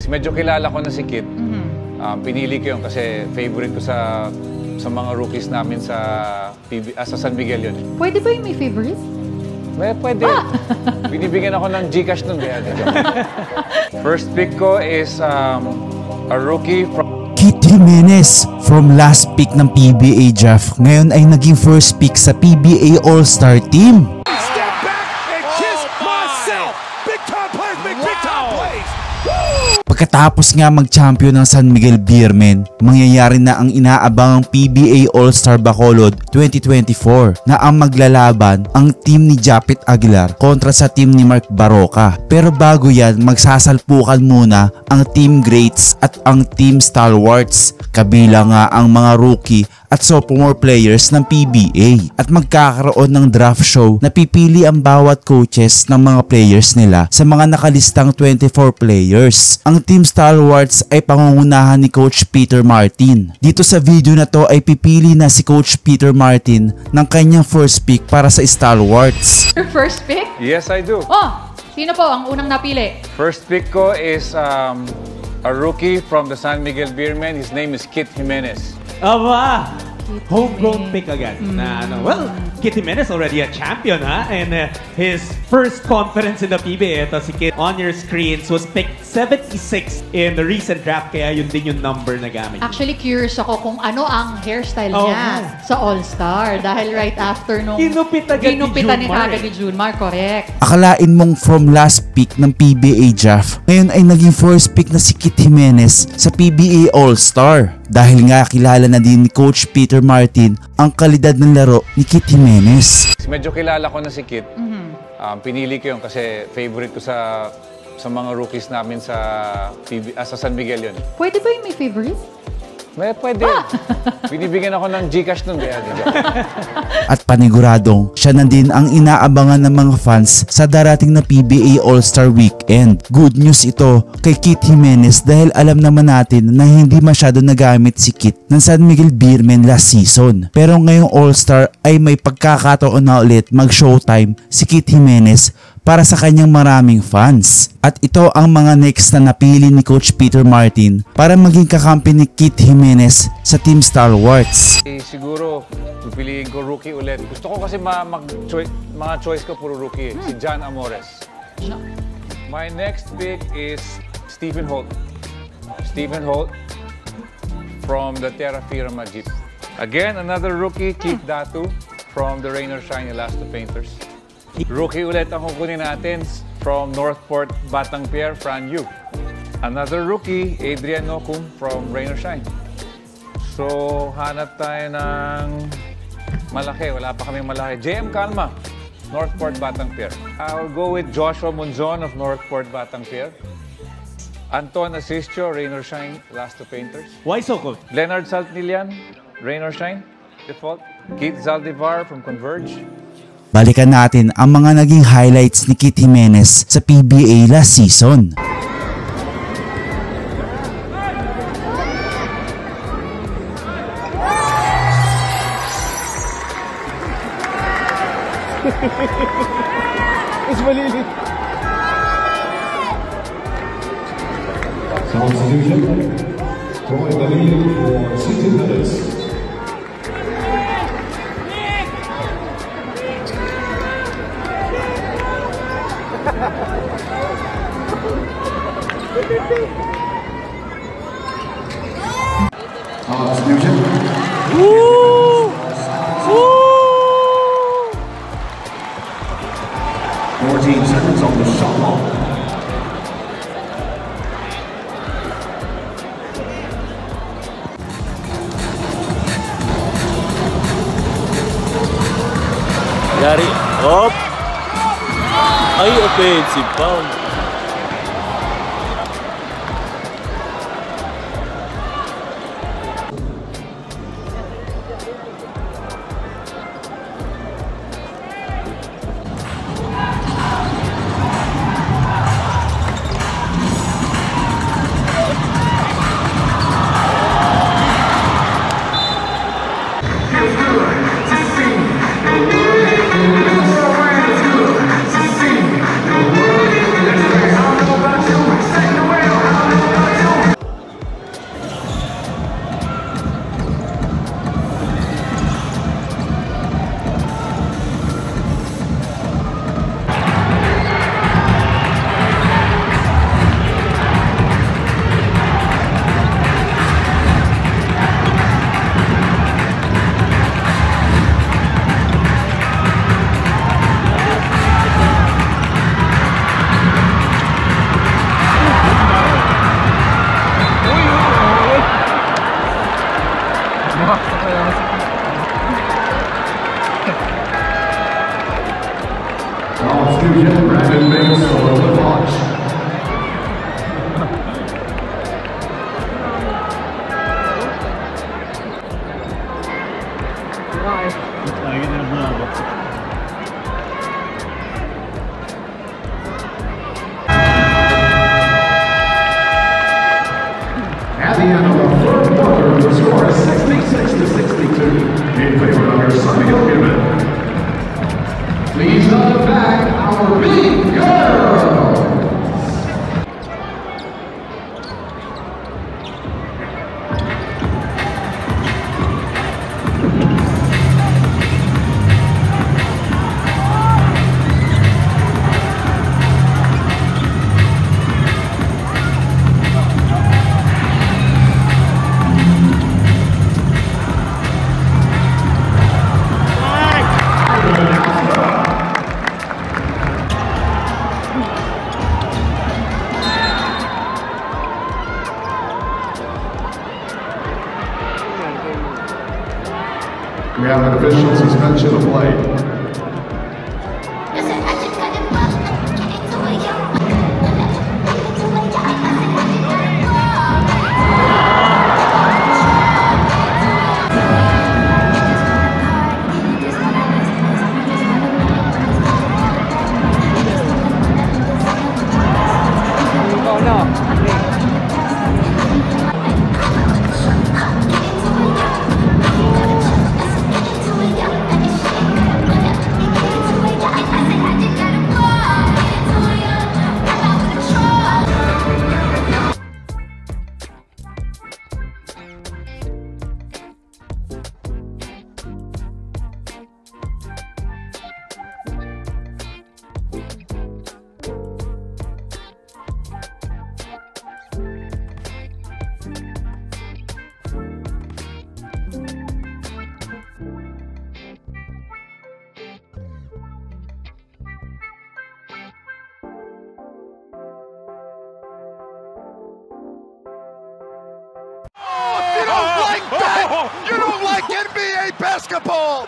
Medyo kilala ko na si Kit. Pinili ko yun kasi favorite ko sa mga rookies namin sa San Miguel yun. Pwede ba yung may favorite? Pwede. Binibigyan ako ng Gcash nun. First pick ko is a rookie from Kit Jimenez from last pick ng PBA draft. Ngayon ay naging first pick sa PBA All-Star team. Step back and kiss myself. Big time plays, big time plays. Pagkatapos nga mag-champion ng San Miguel Beermen, mangyayari na ang inaabangang PBA All-Star Bacolod 2024 na ang maglalaban ang team ni Japet Aguilar kontra sa team ni Mark Baroka. Pero bago yan, magsasalpukan muna ang Team Greats at ang Team Stalwarts, kabilang nga ang mga rookie at sophomore players ng PBA, at magkakaroon ng draft show na pipili ang bawat coaches ng mga players nila sa mga nakalistang 24 players. Ang Team Stalwarts ay pangungunahan ni Coach Peter Martin. Dito sa video na to ay pipili na si Coach Peter Martin ng kanyang first pick para sa Stalwarts. Your first pick? Yes, I do. Oh, sino po ang unang napili? First pick ko is a rookie from the San Miguel Beermen. His name is Kit Jimenez. Aba! Homegrown pick agad. Well, Kit Jimenez already a champion, ha? And his first conference in the PBA, ito si Kit on your screens, was picked 76 in the recent draft, kaya yun din yung number na gamit. Actually, curious ako kung ano ang hairstyle niya sa All-Star. Dahil right after nung ginupitan ni kagad ni Junmar, correct. Akalain mong from last pick ng PBA draft, ngayon ay naging first pick na si Kit Jimenez sa PBA All-Star. Dahil nga kilala na din ni Coach Peter Martin ang kalidad ng laro ni Kit Jimenez. Medyo kilala ko na si Kit. Pinili ko yun kasi favorite ko sa mga rookies namin sa San Miguel yun. Pwede ba yung may favorite? Pwede. Binibigyan ako ng Gcash nun. At paniguradong siya na din ang inaabangan ng mga fans sa darating na PBA All-Star Weekend. Good news ito kay Kit Jimenez dahil alam naman natin na hindi masyado nagamit si Kit ng San Miguel Beermen last season. Pero ngayong All-Star ay may pagkakataon na ulit mag-showtime si Kit Jimenez para sa kanyang maraming fans. At ito ang mga next na napili ni Coach Peter Martin para maging kakampi ni Kit Jimenez sa Team Stalwarts. Siguro, pipiliin ko rookie ulit. Gusto ko kasi mga choice ko puro rookie. Si John Amores. My next pick is Stephen Holt. Stephen Holt from the Terra Firma Jeep. Again, another rookie, Keith Datu from the Rain or Shine Elasto Painters. Rookie ulit ang kukunin natin from Northport, Batang Pier, Fran Yu. Another rookie, Adrian Nocum from Rain or Shine. So, hanap tayo ng malaki. Wala pa kaming malaki. JM Calma, Northport, Batang Pier. I'll go with Joshua Monzon of Northport, Batang Pier. Anton Asistio, Rain or Shine, Elasto Painters. Why so good? Leonard Saltnilian, Rain or Shine, default. Keith Zaldivar from Converge. Balikan natin ang mga naging highlights ni Kit Jimenez sa PBA last season. Mas malilit. Substitution. Troy Dalil for 60 minutes. Substitution. Woo! Woo! 14 seconds on the shot clock. Yari. Hop! Ay, offensive foul. end of the third quarter, the score is 66-62 in favor of your San Miguel Beermen. Please welcome back our big girls. We have an official suspension of play. You don't like that? You don't like NBA basketball?